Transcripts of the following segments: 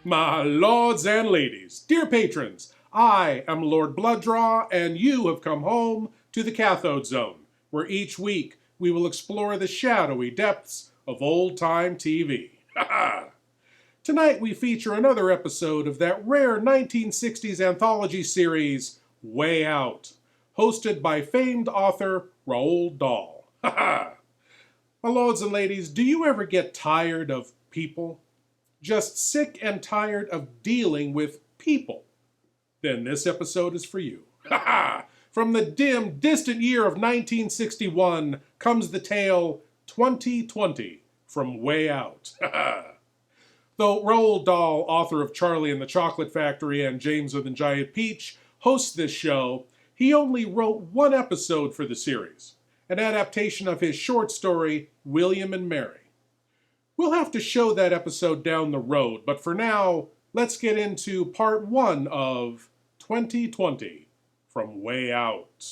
My lords and ladies, dear patrons, I am Lord Blood-Rah, and you have come home to the Cathode Zone, where each week we will explore the shadowy depths of old-time TV. Tonight we feature another episode of that rare 1960s anthology series, Way Out, hosted by famed author Roald Dahl. My lords and ladies, do you ever get tired of people? Just sick and tired of dealing with people? Then this episode is for you. From the dim, distant year of 1961 comes the tale 2020 from Way Out. Though Roald Dahl, author of Charlie and the Chocolate Factory and James and the Giant Peach, hosts this show, he only wrote one episode for the series, an adaptation of his short story, William and Mary. We'll have to show that episode down the road, but for now, let's get into part one of 2020 from Way Out.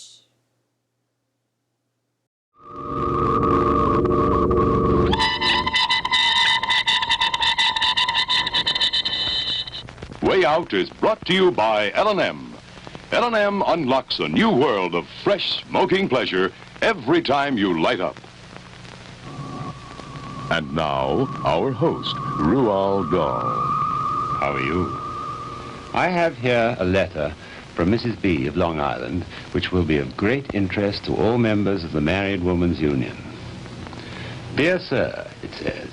Way Out is brought to you by L&M. L&M unlocks a new world of fresh, smoking pleasure every time you light up. And now, our host, Roald Dahl. How are you? I have here a letter from Mrs. B. of Long Island, which will be of great interest to all members of the Married Women's Union. Dear Sir, it says,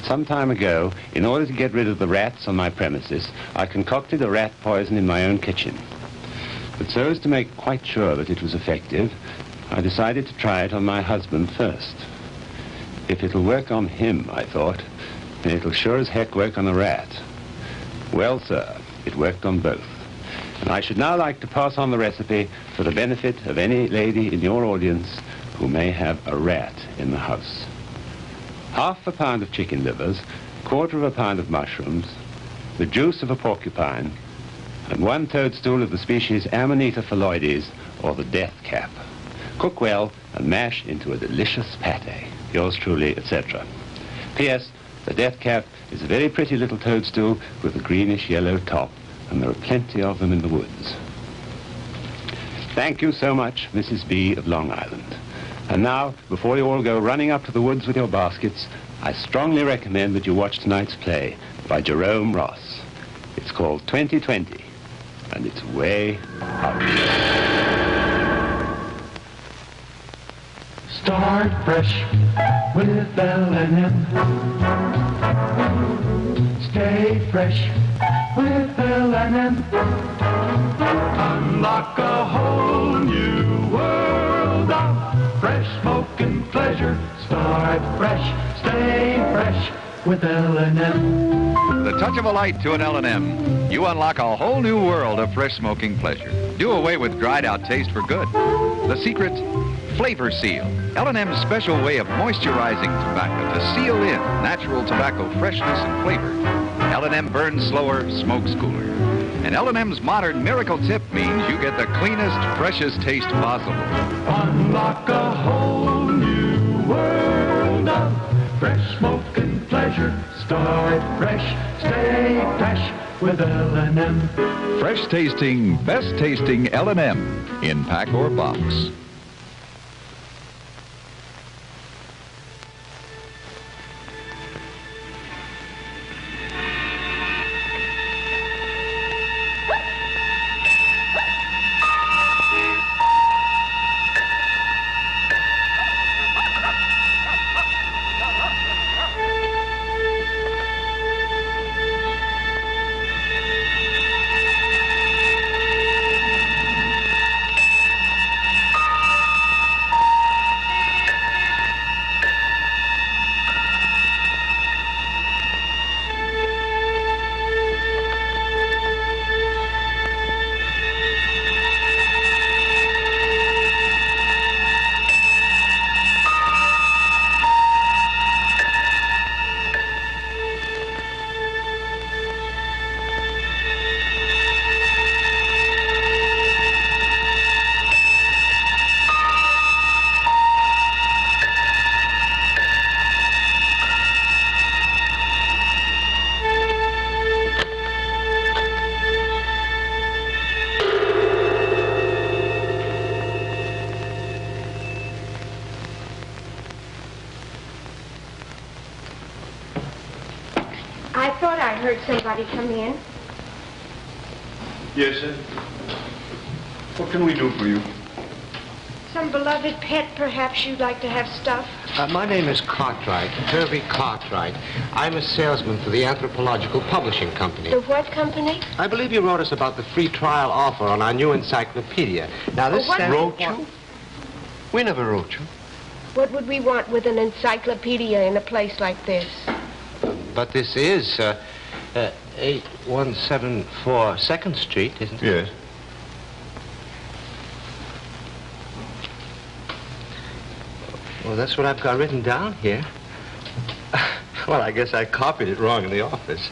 some time ago, in order to get rid of the rats on my premises, I concocted a rat poison in my own kitchen. But so as to make quite sure that it was effective, I decided to try it on my husband first. If it'll work on him, I thought, then it'll sure as heck work on the rat. Well, sir, it worked on both. And I should now like to pass on the recipe for the benefit of any lady in your audience who may have a rat in the house. Half a pound of chicken livers, quarter of a pound of mushrooms, the juice of a porcupine, and one toadstool of the species Amanita phalloides, or the death cap. Cook well and mash into a delicious pate. Yours truly, etc. P.S. The death cap is a very pretty little toadstool with a greenish-yellow top, and there are plenty of them in the woods. Thank you so much, Mrs. B. of Long Island. And now, before you all go running up to the woods with your baskets, I strongly recommend that you watch tonight's play by Jerome Ross. It's called 2020, and it's Way Out. Start fresh with L&M. Stay fresh with L&M. Unlock a whole new world of fresh smoking pleasure. Start fresh, stay fresh with L&M. The touch of a light to an L&M. You unlock a whole new world of fresh smoking pleasure. Do away with dried out taste for good. The secret, Flavor Seal, L&M's special way of moisturizing tobacco to seal in natural tobacco freshness and flavor. L&M burns slower, smokes cooler. And L&M's modern miracle tip means you get the cleanest, freshest taste possible. Unlock a whole new world of fresh smoking pleasure. Start fresh, stay fresh with L&M. Fresh tasting, best tasting L&M in pack or box. somebody come in? Yes, sir. What can we do for you? Some beloved pet, perhaps you'd like to have stuffed? My name is Cartwright, Hervey Cartwright. I'm a salesman for the Anthropological Publishing Company. The what company? I believe you wrote us about the free trial offer on our new encyclopedia. Now, this what? Wrote you? We never wrote you. What would we want with an encyclopedia in a place like this? But this is 8174 2nd Street, isn't it? Yes. Well, that's what I've got written down here. Well, I guess I copied it wrong in the office.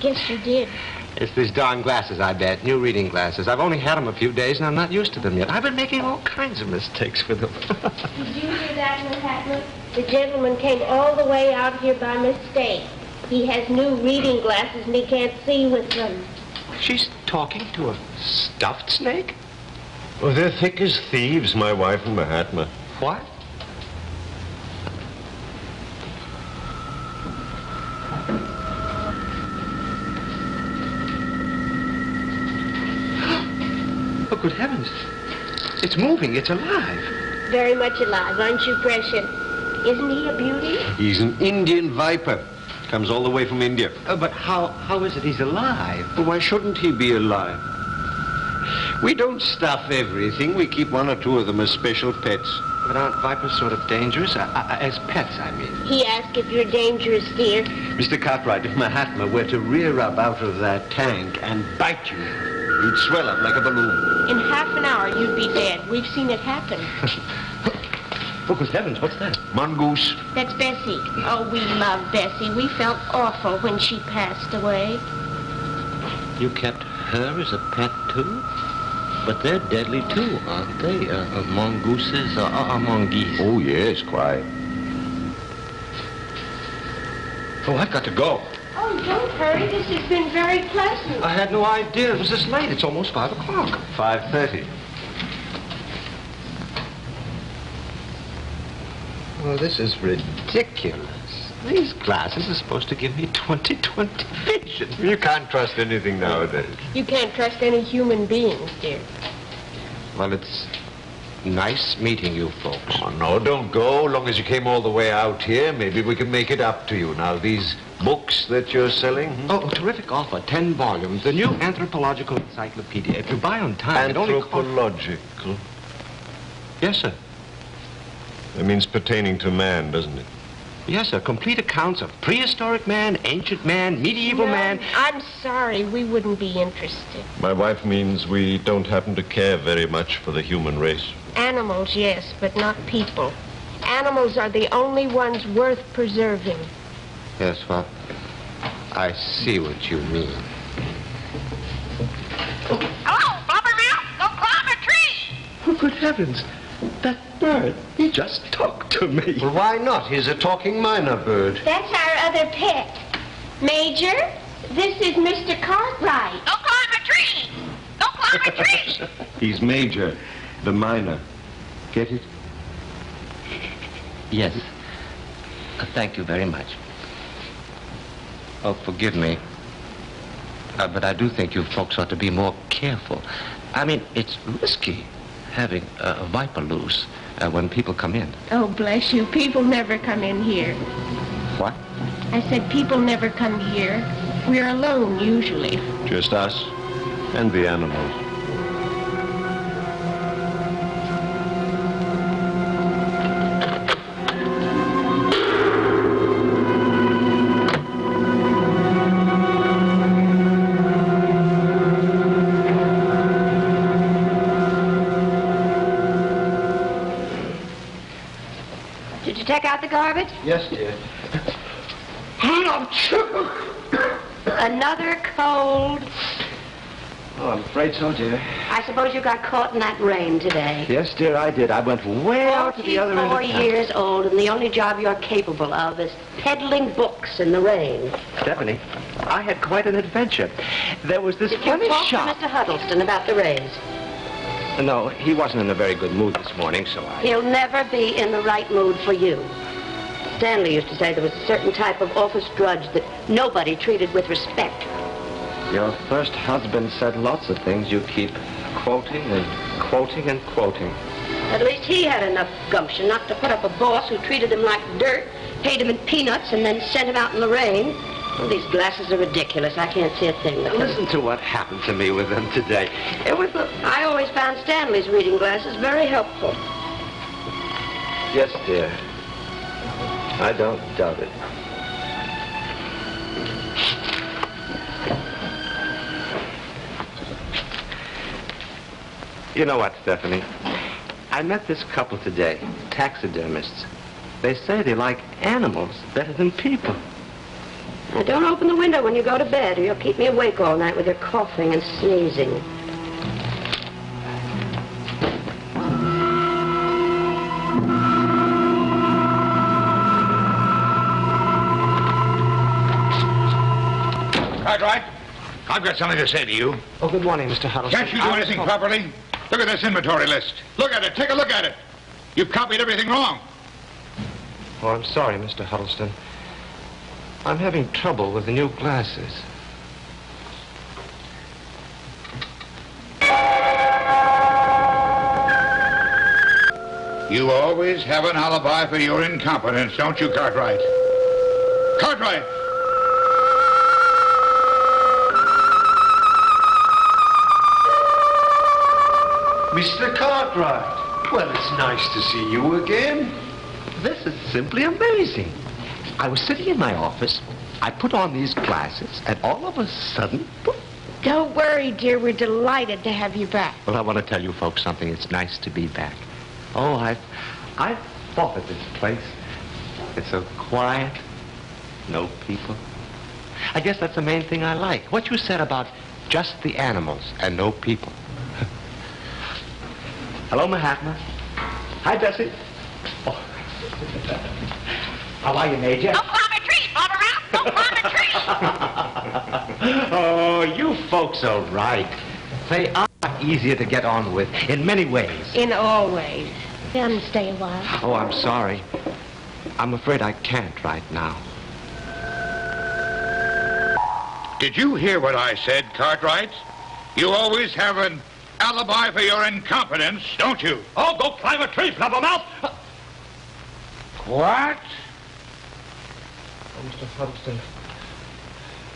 Guess you did. It's these darn glasses, I bet. New reading glasses. I've only had them a few days, and I'm not used to them yet. I've been making all kinds of mistakes with them. Did you hear that, Miss Hatman? The gentleman came all the way out here by mistake. He has new reading glasses, and he can't see with them. She's talking to a stuffed snake? Well, they're thick as thieves, my wife and Mahatma. What? Oh, good heavens. It's moving. It's alive. Very much alive, aren't you, Precious? Isn't he a beauty? He's an Indian viper. Comes all the way from India. But how is it he's alive? Well, why shouldn't he be alive? We don't stuff everything. We keep one or two of them as special pets. But aren't vipers sort of dangerous? As pets, I mean. He asked if you're dangerous, dear. Mr. Cartwright, if Mahatma were to rear up out of that tank and bite you, you'd swell up like a balloon. In half an hour, you'd be dead. We've seen it happen. Oh, good heavens, what's that? Mongoose. That's Bessie. Oh, we love Bessie. We felt awful when she passed away. You kept her as a pet, too? But they're deadly, too, aren't they? Mongooses or mongoose? Oh, yes, quite. Oh, I've got to go. Oh, don't hurry. This has been very pleasant. I had no idea it was this late. It's almost 5 o'clock. 5:30. Well, this is ridiculous. These glasses are supposed to give me 20/20 vision. You can't trust anything nowadays. You can't trust any human beings, dear. Well, it's nice meeting you folks. Oh, no, don't go. Long as you came all the way out here, maybe we can make it up to you. Now, these books that you're selling? Oh, terrific offer. 10 volumes. The new Anthropological Encyclopedia. If you buy on time, it only costs... Anthropological. Yes, sir. That means pertaining to man, doesn't it? Yes, sir. Complete accounts of prehistoric man, ancient man, medieval man. I'm sorry. We wouldn't be interested. My wife means we don't happen to care very much for the human race. Animals, yes, but not people. Animals are the only ones worth preserving. Yes, well, I see what you mean. Hello, Blubbermouth! Don't climb a tree! Oh, good heavens. That bird, he just talked to me. Well, why not? He's a talking minor bird. That's our other pet. Major, this is Mr. Cartwright. Don't climb a tree! Don't climb a tree! He's Major, the minor. Get it? Yes. Thank you very much. Oh, forgive me. But I do think you folks ought to be more careful. I mean, it's risky having a viper loose when people come in. Oh, bless you. People never come in here. What? I said people never come here. We're alone, usually. Just us and the animals. Did you take out the garbage? Yes, dear. Another cold. Oh, I'm afraid so, dear. I suppose you got caught in that rain today. Yes, dear, I did. I went way out to the other end of 44 town. years old, and the only job you're capable of is peddling books in the rain. Stephanie, I had quite an adventure. There was this Did you funny talk shop. to Mr. Huddleston about the raise? No, he wasn't in a very good mood this morning, so I... He'll never be in the right mood for you. Stanley used to say there was a certain type of office drudge that nobody treated with respect. Your first husband said lots of things you keep quoting and quoting and quoting. At least he had enough gumption not to put up a boss who treated him like dirt, paid him in peanuts, and then sent him out in the rain. Well, these glasses are ridiculous. I can't see a thing. Listen to what happened to me with them today. It was the... I always found Stanley's reading glasses very helpful. Yes, dear. I don't doubt it. You know what, Stephanie? I met this couple today, taxidermists. They say they like animals better than people. Now, don't open the window when you go to bed, or you'll keep me awake all night with your coughing and sneezing. Cartwright, I've got something to say to you. Oh, good morning, Mr. Huddleston. Can't you do anything properly? Look at this inventory list. Look at it. Take a look at it. You've copied everything wrong. Oh, I'm sorry, Mr. Huddleston. I'm having trouble with the new glasses. You always have an alibi for your incompetence, don't you, Cartwright? Cartwright! Mr. Cartwright, well, it's nice to see you again. This is simply amazing. I was sitting in my office, I put on these glasses, and all of a sudden... Don't worry, dear. We're delighted to have you back. Well, I want to tell you folks something. It's nice to be back. Oh, I've fought at this place. It's so quiet, no people. I guess that's the main thing I like. What you said about just the animals and no people. Hello, Mahatma. Hi, Bessie. Oh. How are you, Major? Don't climb a tree, Blood-Rah! Don't climb a tree! Oh, you folks are right. They are easier to get on with in many ways. In all ways. Come stay a while. Oh, I'm sorry. I'm afraid I can't right now. Did you hear what I said, Cartwright? You always have an alibi for your incompetence, don't you? Oh, go climb a tree, blubbermouth! What? Oh, Mr. Huddleston,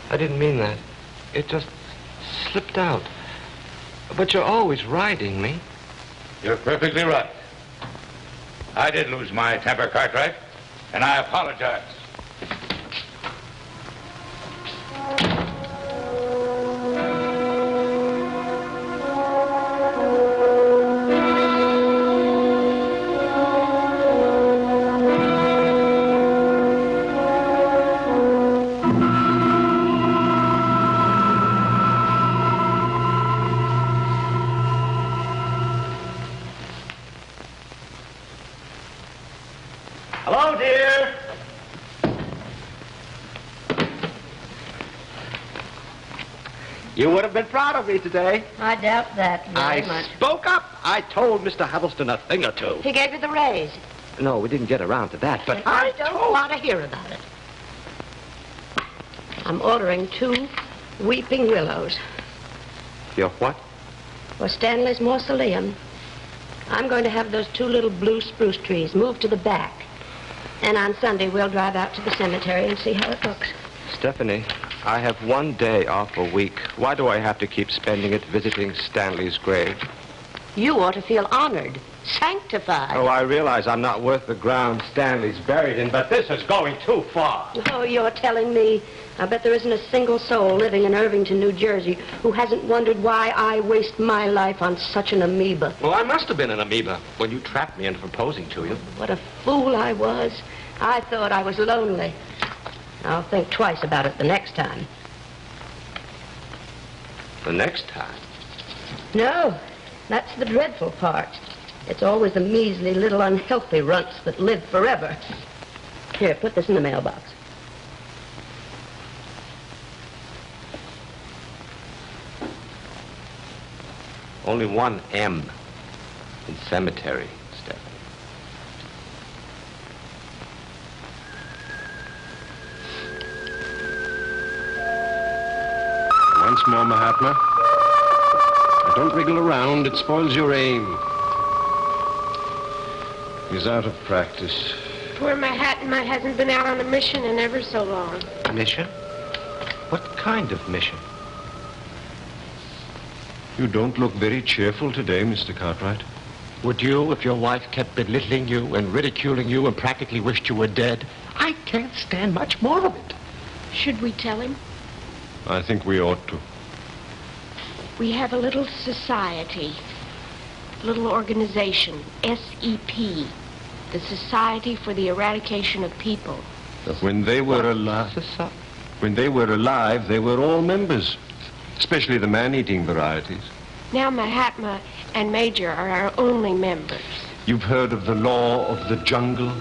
I didn't mean that. It just slipped out. But you're always riding me. You're perfectly right. I did lose my temper, Cartwright, and I apologize. Hello, dear. You would have been proud of me today. I doubt that very much. Spoke up. I told Mr. Huddleston a thing or two. He gave you the raise. No, we didn't get around to that, but I don't want to hear about it. I'm ordering 2 weeping willows Your what? for Stanley's mausoleum. I'm going to have those 2 little blue spruce trees moved to the back. And on Sunday, we'll drive out to the cemetery and see how it looks. Stephanie, I have 1 day off a week. Why do I have to keep spending it visiting Stanley's grave? You ought to feel honored, sanctified. Oh, I realize I'm not worth the ground Stanley's buried in, but this is going too far. Oh, you're telling me. I bet there isn't a single soul living in Irvington, New Jersey, who hasn't wondered why I waste my life on such an amoeba. Well, I must have been an amoeba when you trapped me into proposing to you. What a fool I was. I thought I was lonely. I'll think twice about it the next time. The next time? No, that's the dreadful part. It's always the measly little unhealthy runts that live forever. Here, put this in the mailbox. Only 1 M in cemetery, Stephanie. Once more, Mahatma. Now, don't wriggle around. It spoils your aim. He's out of practice. Poor Mahatma hasn't been out on a mission in ever so long. A mission? What kind of mission? You don't look very cheerful today, Mr. Cartwright. Would you, if your wife kept belittling you and ridiculing you and practically wished you were dead? I can't stand much more of it. Should we tell him? I think we ought to. We have a little society, little organization, SEP, the Society for the Eradication of People. When they were alive, they were all members, especially the man-eating varieties. Now Mahatma and Major are our only members. You've heard of the law of the jungle,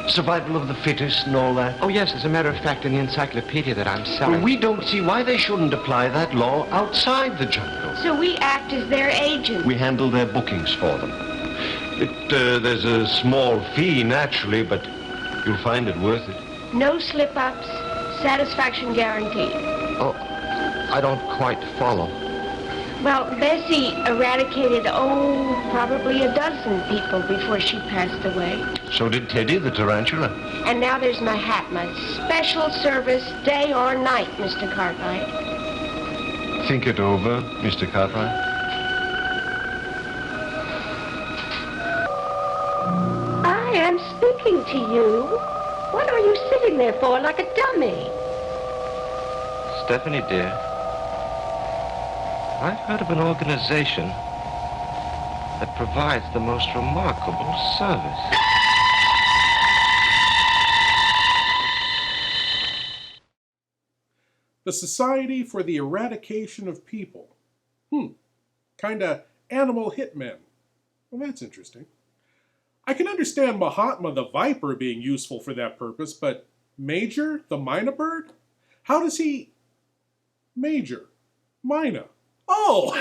survival of the fittest and all that? Oh, yes, as a matter of fact, in the encyclopedia that I'm selling. Well, we don't see why they shouldn't apply that law outside the jungle. So we act as their agents. We handle their bookings for them. There's a small fee, naturally, but you'll find it worth it. No slip-ups, satisfaction guaranteed. Oh, I don't quite follow. Well, Bessie eradicated, probably a dozen people before she passed away. So did Teddy, the tarantula. And now there's Mahatma. Special service, day or night, Mr. Cartwright. Think it over, Mr. Cartwright. I am speaking to you. What are you sitting there for like a dummy? Stephanie, dear, I've heard of an organization that provides the most remarkable service. The Society for the Eradication of People. Kinda animal hitmen. Well, that's interesting. I can understand Mahatma the Viper being useful for that purpose, but Major the Mina Bird? How does he... Major. Mina. Oh!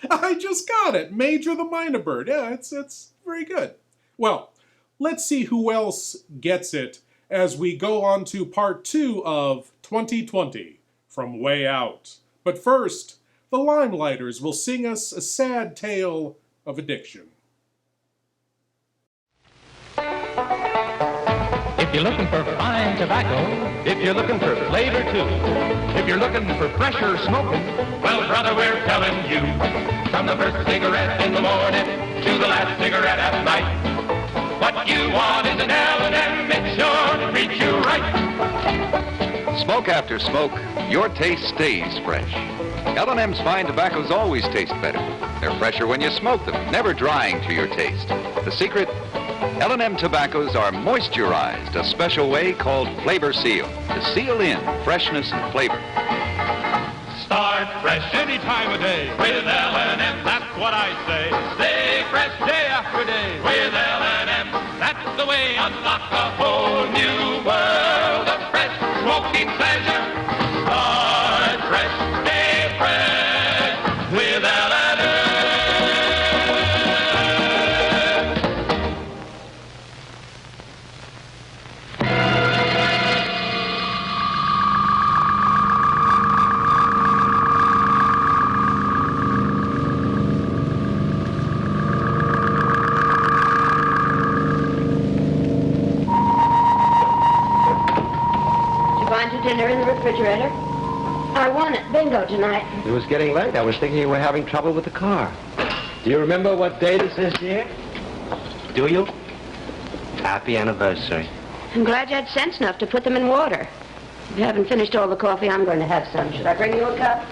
I just got it. Major the Mina Bird. Yeah, it's very good. Well, let's see who else gets it as we go on to part 2 of 2020 from Way Out. But first, the Limelighters will sing us a sad tale of addiction. If you're looking for fine tobacco, if you're looking for flavor too, if you're looking for fresher smoking, well, brother, we're telling you, from the first cigarette in the morning to the last cigarette at night, what you want is an L&M, it's sure to treat you right. Smoke after smoke, your taste stays fresh. L&M's fine tobaccos always taste better. They're fresher when you smoke them, never drying to your taste. The secret? L&M tobaccos are moisturized a special way called Flavor Seal to seal in freshness and flavor. Start fresh any time of day with L&M. That's what I say. Stay fresh day after day with L&M. That's the way. Unlock a whole new world of fresh smoking pleasure. Start fresh, stay fresh with L&M. Dinner in the refrigerator. I won at bingo tonight. It was getting late. I was thinking you were having trouble with the car. Do you remember what date it is, dear? Do you? Happy anniversary. I'm glad you had sense enough to put them in water. If you haven't finished all the coffee, I'm going to have some. Should I bring you a cup?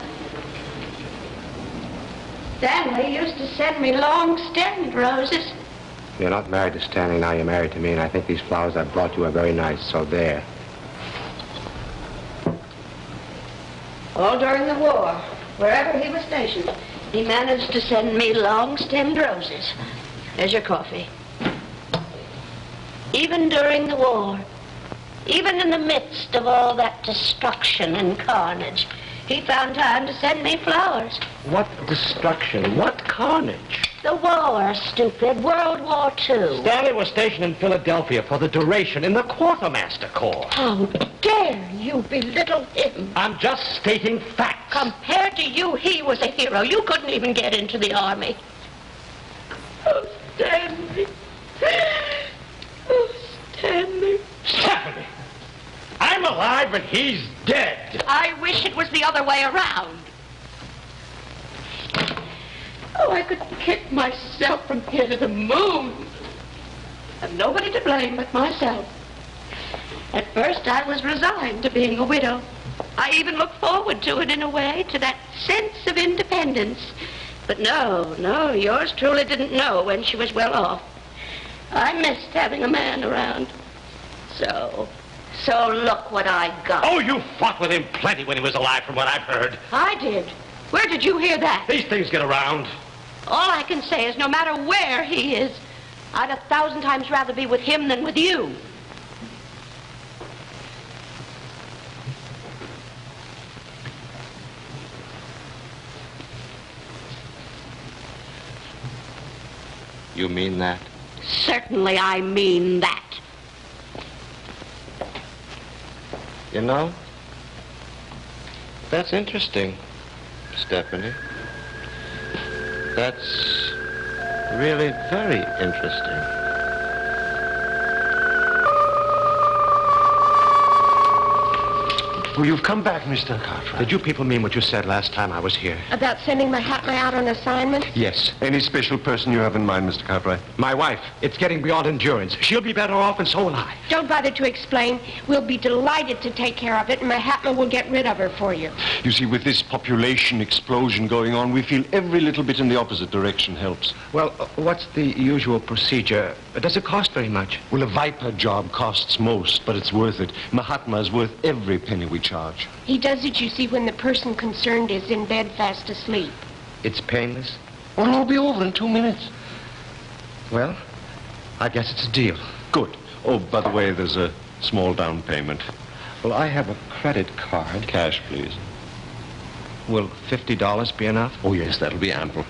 Stanley used to send me long-stemmed roses. You're not married to Stanley now. You're married to me, and I think these flowers I brought you are very nice, so there. All during the war, wherever he was stationed, he managed to send me long-stemmed roses. There's your coffee. Even during the war, even in the midst of all that destruction and carnage, he found time to send me flowers. What destruction? What carnage? The war, stupid. World War II. Stanley was stationed in Philadelphia for the duration in the Quartermaster Corps. How dare you belittle him? I'm just stating facts. Compared to you, he was a hero. You couldn't even get into the Army. Oh, Stanley. Oh, Stanley. Stephanie! I'm alive and he's dead. I wish it was the other way around. Oh, I could kick myself from here to the moon. I've nobody to blame but myself. At first, I was resigned to being a widow. I even looked forward to it in a way, to that sense of independence. But no, yours truly didn't know when she was well off. I missed having a man around. So look what I got. Oh, you fought with him plenty when he was alive, from what I've heard. I did. Where did you hear that? These things get around. All I can say is no matter where he is, I'd 1,000 times rather be with him than with you. You mean that? Certainly I mean that. You know, that's interesting, Stephanie. That's really very interesting. Oh, you've come back, Mr. Cartwright. Did you people mean what you said last time I was here? About sending Mahatma out on assignment? Yes. Any special person you have in mind, Mr. Cartwright? My wife. It's getting beyond endurance. She'll be better off, and so will I. Don't bother to explain. We'll be delighted to take care of it, and Mahatma will get rid of her for you. You see, with this population explosion going on, we feel every little bit in the opposite direction helps. Well, what's the usual procedure? Does it cost very much? Well, a Viper job costs most, but it's worth it. Mahatma is worth every penny we charge. He does it, you see, when the person concerned is in bed fast asleep. It's painless? Well, it'll be over in 2 minutes. Well, I guess it's a deal. Good. Oh, by the way, there's a small down payment. Well, I have a credit card. Cash, please. Will $50 be enough? Oh, yes, that'll be ample.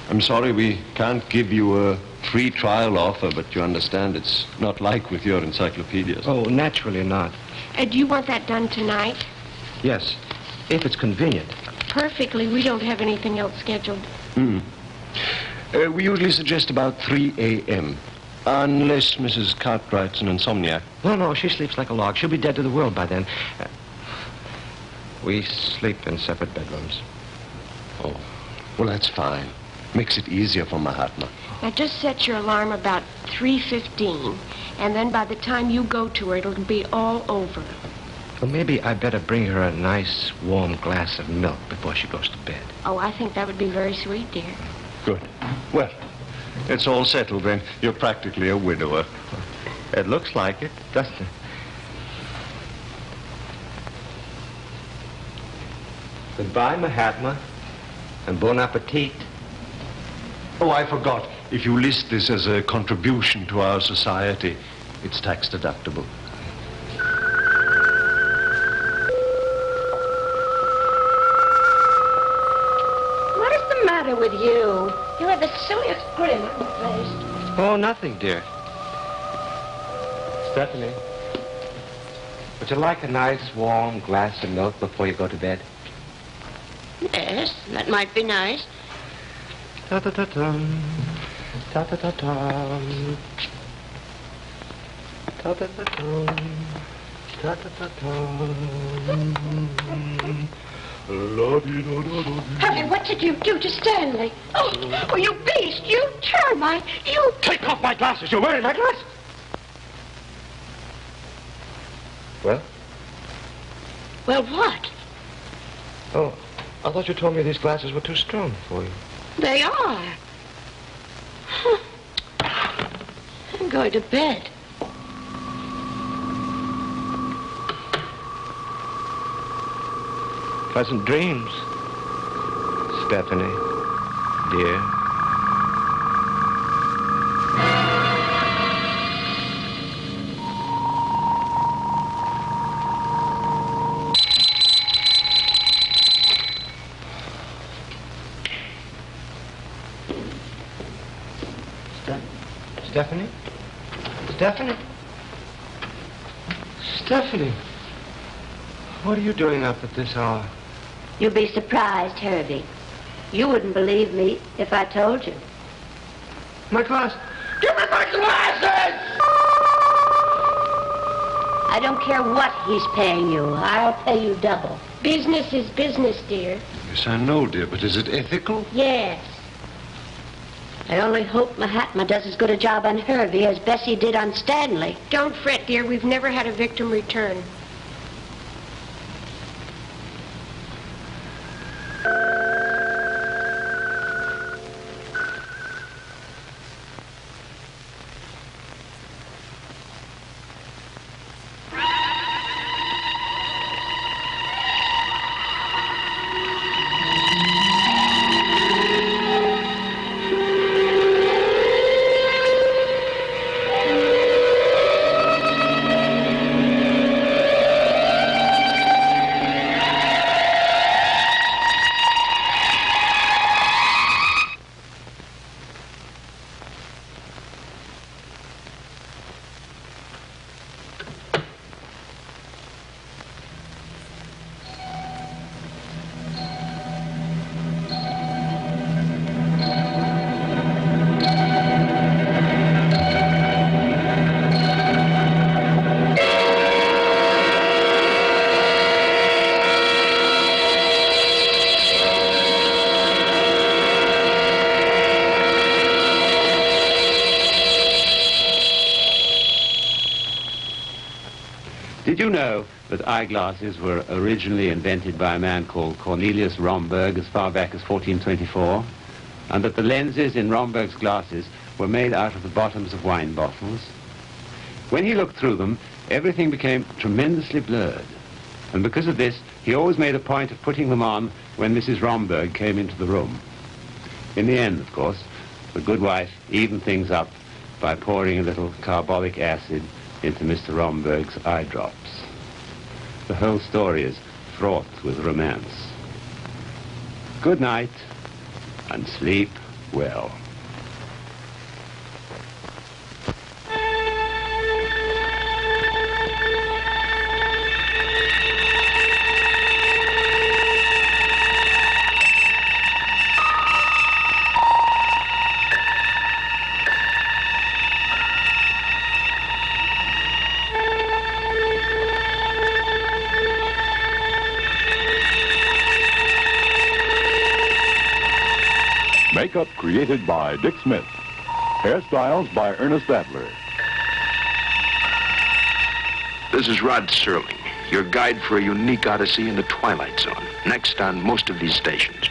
I'm sorry we can't give you a free trial offer, but you understand it's not like with your encyclopedias. Oh, naturally not. Do you want that done tonight? Yes, if it's convenient. Perfectly. We don't have anything else scheduled. We usually suggest about 3 a.m., unless Mrs. Cartwright's an insomniac. No, she sleeps like a log. She'll be dead to the world by then. We sleep in separate bedrooms. Oh, well, that's fine. Makes it easier for Mahatma. Now, just set your alarm about 3:15, and then by the time you go to her, it'll be all over. Well, maybe I better bring her a nice, warm glass of milk before she goes to bed. Oh, I think that would be very sweet, dear. Good. Well, it's all settled then. You're practically a widower. It looks like it, doesn't it? Goodbye, Mahatma, and bon appetit. Oh, I forgot. If you list this as a contribution to our society, it's tax deductible. What is the matter with you? You have the silliest grin on your face. Oh, nothing, dear. Stephanie, would you like a nice, warm glass of milk before you go to bed? Yes, that might be nice. Ta-ta-ta-tum. Ta-ta-ta-tum. Ta-ta-ta-tum. Ta-ta-ta-tum. Harry, what did you do to Stanley? Oh, you beast, you termite, you... Take off my glasses. You're wearing my glasses. Well? Well, what? Oh, I thought you told me these glasses were too strong for you. They are. Huh. I'm going to bed. Pleasant dreams, Stephanie, dear. Stephanie? Stephanie? Stephanie? What are you doing up at this hour? You'll be surprised, Herbie. You wouldn't believe me if I told you. My glass. Give me my glasses! I don't care what he's paying you. I'll pay you double. Business is business, dear. Yes, I know, dear, but is it ethical? Yes. I only hope Mahatma does as good a job on Herbie as Bessie did on Stanley. Don't fret, dear. We've never had a victim return. Did you know that eyeglasses were originally invented by a man called Cornelius Romberg as far back as 1424? And that the lenses in Romberg's glasses were made out of the bottoms of wine bottles? When he looked through them, everything became tremendously blurred. And because of this, he always made a point of putting them on when Mrs. Romberg came into the room. In the end, of course, the good wife evened things up by pouring a little carbolic acid into Mr. Romberg's eye drops. The whole story is fraught with romance. Good night, and sleep well. Makeup created by Dick Smith. Hairstyles by Ernest Adler. This is Rod Serling, your guide for a unique odyssey in the Twilight Zone. Next on most of these stations.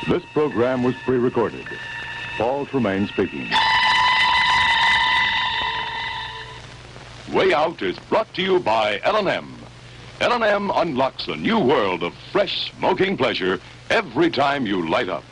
This program was pre-recorded. Paul Tremaine speaking. Way Out is brought to you by L&M. L&M unlocks a new world of fresh, smoking pleasure every time you light up.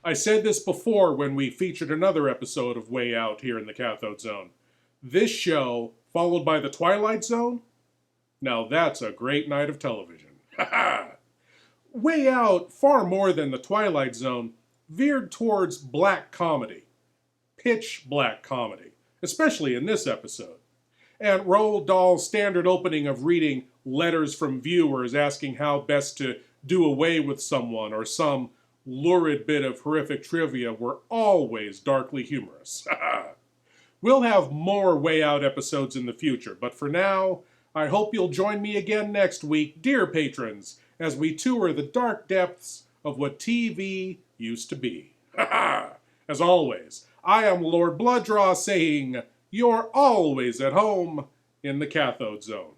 I said this before when we featured another episode of Way Out here in the Cathode Zone. This show, followed by the Twilight Zone? Now that's a great night of television. Way Out, far more than the Twilight Zone, veered towards black comedy. Pitch black comedy, especially in this episode. And Roald Dahl's standard opening of reading letters from viewers asking how best to do away with someone or some lurid bit of horrific trivia were always darkly humorous. We'll have more Way Out episodes in the future, but for now, I hope you'll join me again next week, dear patrons, as we tour the dark depths of what TV used to be. As always, I am Lord Blood-Rah saying, you're always at home in the Cathode Zone.